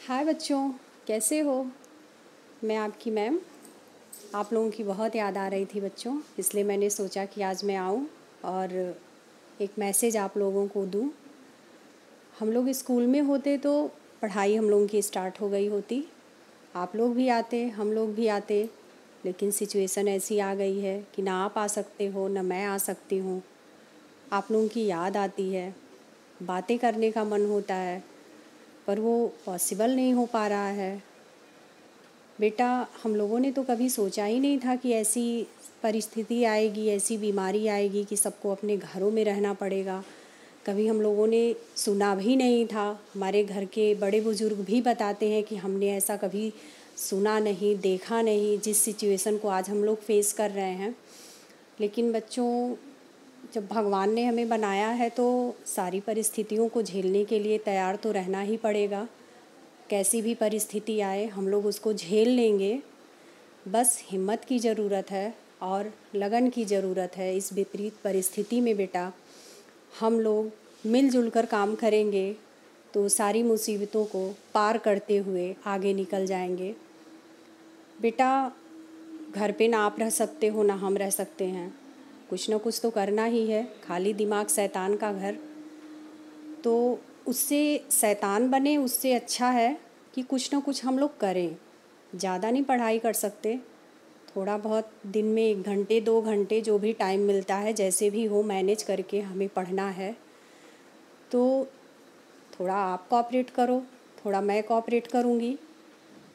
हाय बच्चों, कैसे हो। मैं आपकी मैम। आप लोगों की बहुत याद आ रही थी बच्चों, इसलिए मैंने सोचा कि आज मैं आऊँ और एक मैसेज आप लोगों को दूँ। हम लोग स्कूल में होते तो पढ़ाई हम लोगों की स्टार्ट हो गई होती, आप लोग भी आते, हम लोग भी आते, लेकिन सिचुएशन ऐसी आ गई है कि ना आप आ सकते हो ना मैं आ सकती हूँ। आप लोगों की याद आती है, बातें करने का मन होता है, पर वो पॉसिबल नहीं हो पा रहा है। बेटा, हम लोगों ने तो कभी सोचा ही नहीं था कि ऐसी परिस्थिति आएगी, ऐसी बीमारी आएगी कि सबको अपने घरों में रहना पड़ेगा। कभी हम लोगों ने सुना भी नहीं था। हमारे घर के बड़े बुजुर्ग भी बताते हैं कि हमने ऐसा कभी सुना नहीं, देखा नहीं, जिस सिचुएशन को आज हम लोग फेस कर रहे हैं। लेकिन बच्चों, जब भगवान ने हमें बनाया है तो सारी परिस्थितियों को झेलने के लिए तैयार तो रहना ही पड़ेगा। कैसी भी परिस्थिति आए हम लोग उसको झेल लेंगे। बस हिम्मत की ज़रूरत है और लगन की ज़रूरत है। इस विपरीत परिस्थिति में बेटा, हम लोग मिलजुल कर काम करेंगे तो सारी मुसीबतों को पार करते हुए आगे निकल जाएंगे। बेटा, घर पे ना आप रह सकते हो ना हम रह सकते हैं, कुछ ना कुछ तो करना ही है। खाली दिमाग शैतान का घर, तो उससे शैतान बने उससे अच्छा है कि कुछ ना कुछ हम लोग करें। ज़्यादा नहीं पढ़ाई कर सकते, थोड़ा बहुत दिन में 1 घंटे 2 घंटे जो भी टाइम मिलता है, जैसे भी हो मैनेज करके हमें पढ़ना है। तो थोड़ा आप कोऑपरेट करो, थोड़ा मैं कोऑपरेट करूँगी,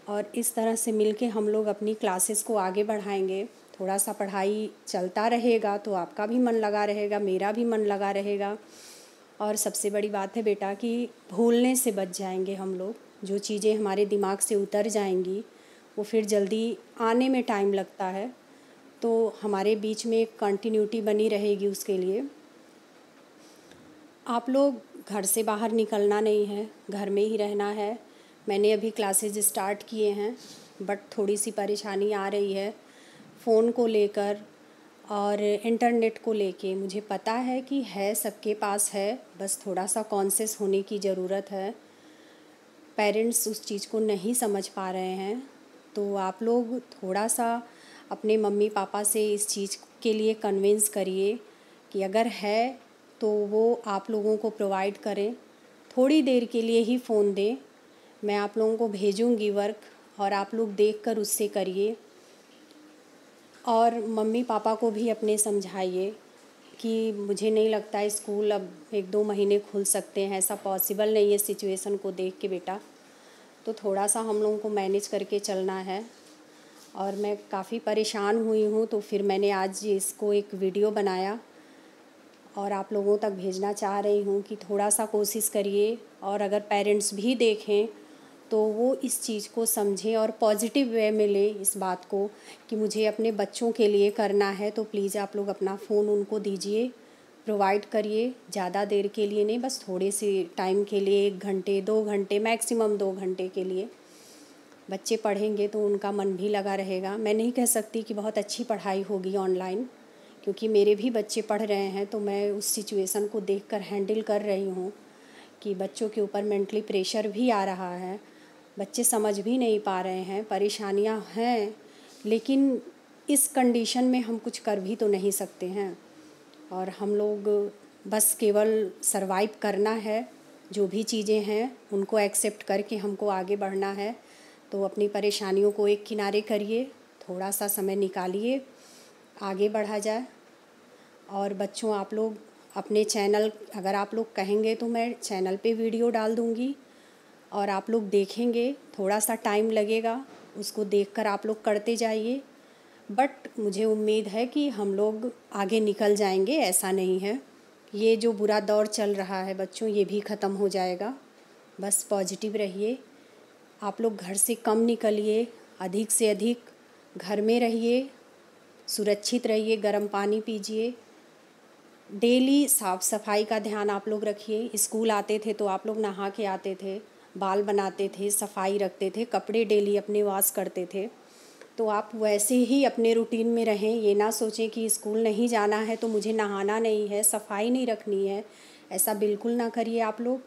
और इस तरह से मिलके हम लोग अपनी क्लासेस को आगे बढ़ाएंगे। थोड़ा सा पढ़ाई चलता रहेगा तो आपका भी मन लगा रहेगा, मेरा भी मन लगा रहेगा। और सबसे बड़ी बात है बेटा कि भूलने से बच जाएंगे हम लोग। जो चीज़ें हमारे दिमाग से उतर जाएंगी वो फिर जल्दी आने में टाइम लगता है, तो हमारे बीच में एक कंटिन्यूटी बनी रहेगी। उसके लिए आप लोग घर से बाहर निकलना नहीं है, घर में ही रहना है। मैंने अभी क्लासेस स्टार्ट किए हैं, बट थोड़ी सी परेशानी आ रही है फ़ोन को लेकर और इंटरनेट को लेके। मुझे पता है कि है सबके पास है, बस थोड़ा सा कॉन्शियस होने की ज़रूरत है। पेरेंट्स उस चीज़ को नहीं समझ पा रहे हैं, तो आप लोग थोड़ा सा अपने मम्मी पापा से इस चीज़ के लिए कन्विंस करिए कि अगर है तो वो आप लोगों को प्रोवाइड करें। थोड़ी देर के लिए ही फ़ोन दें, मैं आप लोगों को भेजूंगी वर्क, और आप लोग देखकर उससे करिए। और मम्मी पापा को भी अपने समझाइए कि मुझे नहीं लगता स्कूल अब 1-2 महीने खुल सकते हैं, ऐसा पॉसिबल नहीं है सिचुएशन को देख के बेटा। तो थोड़ा सा हम लोगों को मैनेज करके चलना है। और मैं काफ़ी परेशान हुई हूँ, तो फिर मैंने आज इसको एक वीडियो बनाया और आप लोगों तक भेजना चाह रही हूँ कि थोड़ा सा कोशिश करिए, और अगर पेरेंट्स भी देखें तो वो इस चीज़ को समझें और पॉजिटिव वे में लें इस बात को कि मुझे अपने बच्चों के लिए करना है। तो प्लीज़ आप लोग अपना फ़ोन उनको दीजिए, प्रोवाइड करिए। ज़्यादा देर के लिए नहीं, बस थोड़े से टाइम के लिए, 1 घंटे 2 घंटे, मैक्सिमम 2 घंटे के लिए। बच्चे पढ़ेंगे तो उनका मन भी लगा रहेगा। मैं नहीं कह सकती कि बहुत अच्छी पढ़ाई होगी ऑनलाइन, क्योंकि मेरे भी बच्चे पढ़ रहे हैं, तो मैं उस सिचुएशन को देखकर हैंडल कर रही हूँ कि बच्चों के ऊपर मेंटली प्रेशर भी आ रहा है। बच्चे समझ भी नहीं पा रहे हैं, परेशानियाँ हैं, लेकिन इस कंडीशन में हम कुछ कर भी तो नहीं सकते हैं। और हम लोग बस केवल सरवाइव करना है। जो भी चीज़ें हैं उनको एक्सेप्ट करके हमको आगे बढ़ना है। तो अपनी परेशानियों को एक किनारे करिए, थोड़ा सा समय निकालिए, आगे बढ़ा जाए। और बच्चों, आप लोग अपने चैनल, अगर आप लोग कहेंगे तो मैं चैनल पे वीडियो डाल दूँगी और आप लोग देखेंगे। थोड़ा सा टाइम लगेगा, उसको देखकर आप लोग करते जाइए, बट मुझे उम्मीद है कि हम लोग आगे निकल जाएंगे। ऐसा नहीं है, ये जो बुरा दौर चल रहा है बच्चों, ये भी ख़त्म हो जाएगा। बस पॉजिटिव रहिए। आप लोग घर से कम निकलिए, अधिक से अधिक घर में रहिए, सुरक्षित रहिए, गर्म पानी पीजिए, डेली साफ़ सफाई का ध्यान आप लोग रखिए। स्कूल आते थे तो आप लोग नहा के आते थे, बाल बनाते थे, सफाई रखते थे, कपड़े डेली अपने वॉश करते थे। तो आप वैसे ही अपने रूटीन में रहें। ये ना सोचें कि स्कूल नहीं जाना है तो मुझे नहाना नहीं है, सफाई नहीं रखनी है। ऐसा बिल्कुल ना करिए आप लोग।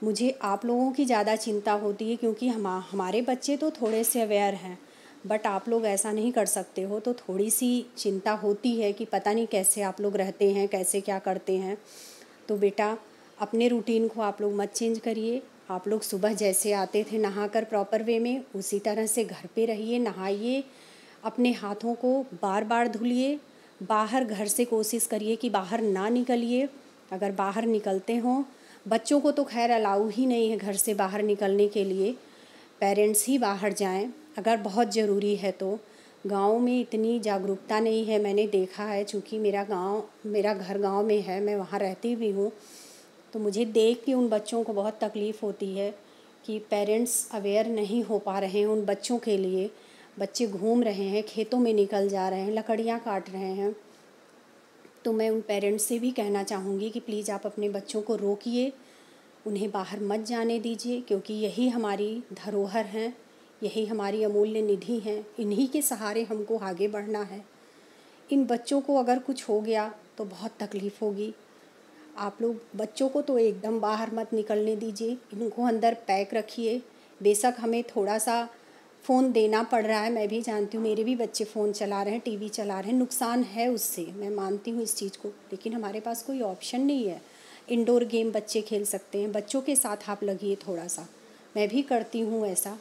मुझे आप लोगों की ज़्यादा चिंता होती है, क्योंकि हमारे बच्चे तो थोड़े से अवेयर हैं, बट आप लोग ऐसा नहीं कर सकते हो, तो थोड़ी सी चिंता होती है कि पता नहीं कैसे आप लोग रहते हैं, कैसे क्या करते हैं। तो बेटा, अपने रूटीन को आप लोग मत चेंज करिए। आप लोग सुबह जैसे आते थे नहाकर प्रॉपर वे में, उसी तरह से घर पे रहिए, नहाइए, अपने हाथों को बार बार धुलिए। बाहर घर से कोशिश करिए कि बाहर ना निकलिए। अगर बाहर निकलते हों, बच्चों को तो खैर अलाउ ही नहीं है घर से बाहर निकलने के लिए, पेरेंट्स ही बाहर जाएं अगर बहुत ज़रूरी है तो। गाँव में इतनी जागरूकता नहीं है, मैंने देखा है, चूँकि मेरा घर गाँव में है, मैं वहाँ रहती भी हूँ, तो मुझे देख के उन बच्चों को बहुत तकलीफ़ होती है कि पेरेंट्स अवेयर नहीं हो पा रहे हैं उन बच्चों के लिए। बच्चे घूम रहे हैं, खेतों में निकल जा रहे हैं, लकड़ियाँ काट रहे हैं। तो मैं उन पेरेंट्स से भी कहना चाहूँगी कि प्लीज़ आप अपने बच्चों को रोकिए, उन्हें बाहर मत जाने दीजिए, क्योंकि यही हमारी धरोहर हैं, यही हमारी अमूल्य निधि हैं, इन्हीं के सहारे हमको आगे बढ़ना है। इन बच्चों को अगर कुछ हो गया तो बहुत तकलीफ़ होगी। आप लोग बच्चों को तो एकदम बाहर मत निकलने दीजिए, इनको अंदर पैक रखिए। बेशक हमें थोड़ा सा फ़ोन देना पड़ रहा है, मैं भी जानती हूँ, मेरे भी बच्चे फ़ोन चला रहे हैं, टीवी चला रहे हैं, नुकसान है उससे, मैं मानती हूँ इस चीज़ को, लेकिन हमारे पास कोई ऑप्शन नहीं है। इंडोर गेम बच्चे खेल सकते हैं, बच्चों के साथ आप लगिए थोड़ा सा। मैं भी करती हूँ ऐसा,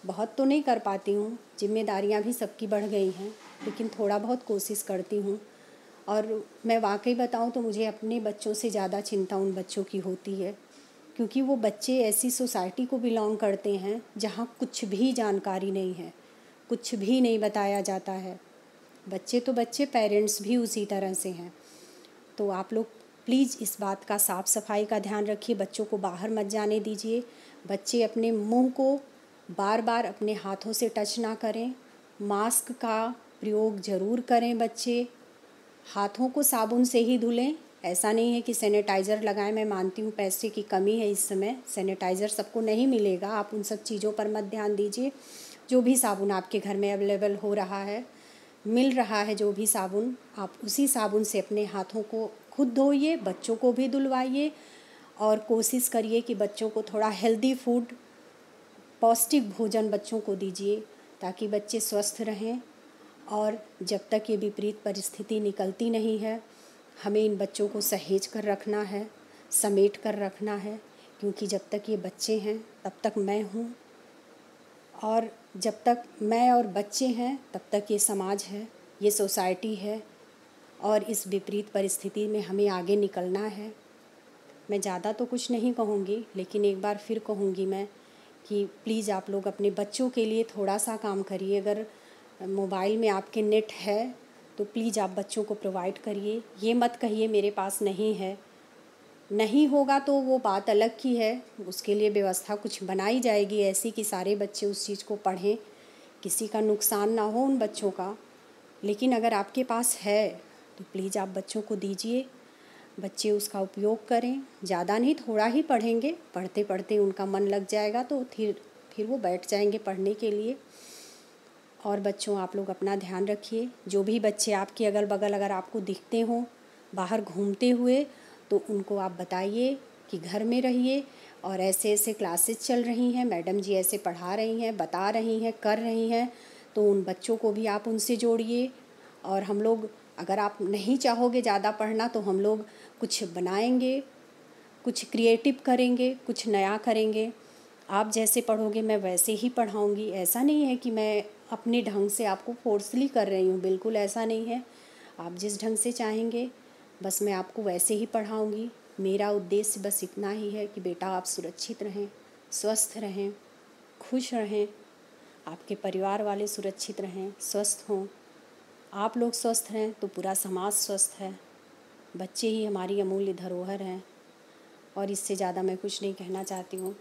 बहुत तो नहीं कर पाती हूँ, जिम्मेदारियाँ भी सबकी बढ़ गई हैं, लेकिन थोड़ा बहुत कोशिश करती हूँ। और मैं वाकई बताऊँ तो मुझे अपने बच्चों से ज़्यादा चिंता उन बच्चों की होती है, क्योंकि वो बच्चे ऐसी सोसाइटी को बिलोंग करते हैं जहाँ कुछ भी जानकारी नहीं है, कुछ भी नहीं बताया जाता है। बच्चे तो बच्चे, पेरेंट्स भी उसी तरह से हैं। तो आप लोग प्लीज़ इस बात का साफ़ सफाई का ध्यान रखिए, बच्चों को बाहर मत जाने दीजिए। बच्चे अपने मुंह को बार बार अपने हाथों से टच ना करें, मास्क का प्रयोग ज़रूर करें। बच्चे हाथों को साबुन से ही धुलें, ऐसा नहीं है कि सैनिटाइज़र लगाएं। मैं मानती हूँ पैसे की कमी है इस समय, सैनिटाइज़र सबको नहीं मिलेगा, आप उन सब चीज़ों पर मत ध्यान दीजिए। जो भी साबुन आपके घर में अवेलेबल हो रहा है, मिल रहा है, जो भी साबुन, आप उसी साबुन से अपने हाथों को खुद धोइए, बच्चों को भी धुलवाइए। और कोशिश करिए कि बच्चों को थोड़ा हेल्दी फूड, पौष्टिक भोजन बच्चों को दीजिए, ताकि बच्चे स्वस्थ रहें। और जब तक ये विपरीत परिस्थिति निकलती नहीं है, हमें इन बच्चों को सहेज कर रखना है, समेट कर रखना है, क्योंकि जब तक ये बच्चे हैं तब तक मैं हूँ, और जब तक मैं और बच्चे हैं तब तक ये समाज है, ये सोसाइटी है, और इस विपरीत परिस्थिति में हमें आगे निकलना है। मैं ज़्यादा तो कुछ नहीं कहूँगी, लेकिन एक बार फिर कहूँगी मैं कि प्लीज़ आप लोग अपने बच्चों के लिए थोड़ा सा काम करिए। अगर मोबाइल में आपके नेट है तो प्लीज़ आप बच्चों को प्रोवाइड करिए। ये मत कहिए मेरे पास नहीं है, नहीं होगा तो वो बात अलग की है, उसके लिए व्यवस्था कुछ बनाई जाएगी ऐसी कि सारे बच्चे उस चीज़ को पढ़ें, किसी का नुकसान ना हो उन बच्चों का। लेकिन अगर आपके पास है तो प्लीज़ आप बच्चों को दीजिए, बच्चे उसका उपयोग करें। ज़्यादा नहीं, थोड़ा ही पढ़ेंगे, पढ़ते पढ़ते उनका मन लग जाएगा तो फिर वो बैठ जाएंगे पढ़ने के लिए। और बच्चों, आप लोग अपना ध्यान रखिए। जो भी बच्चे आपके अगल बगल अगर आपको दिखते हों बाहर घूमते हुए, तो उनको आप बताइए कि घर में रहिए, और ऐसे ऐसे क्लासेस चल रही हैं, मैडम जी ऐसे पढ़ा रही हैं, बता रही हैं, कर रही हैं, तो उन बच्चों को भी आप उनसे जोड़िए। और हम लोग, अगर आप नहीं चाहोगे ज़्यादा पढ़ना, तो हम लोग कुछ बनाएंगे, कुछ क्रिएटिव करेंगे, कुछ नया करेंगे। आप जैसे पढ़ोगे मैं वैसे ही पढ़ाऊँगी। ऐसा नहीं है कि मैं अपने ढंग से आपको फोर्सली कर रही हूँ, बिल्कुल ऐसा नहीं है। आप जिस ढंग से चाहेंगे बस मैं आपको वैसे ही पढ़ाऊँगी। मेरा उद्देश्य बस इतना ही है कि बेटा आप सुरक्षित रहें, स्वस्थ रहें, खुश रहें, आपके परिवार वाले सुरक्षित रहें, स्वस्थ हों। आप लोग स्वस्थ रहें तो पूरा समाज स्वस्थ है। बच्चे ही हमारी अमूल्य धरोहर हैं, और इससे ज़्यादा मैं कुछ नहीं कहना चाहती हूँ।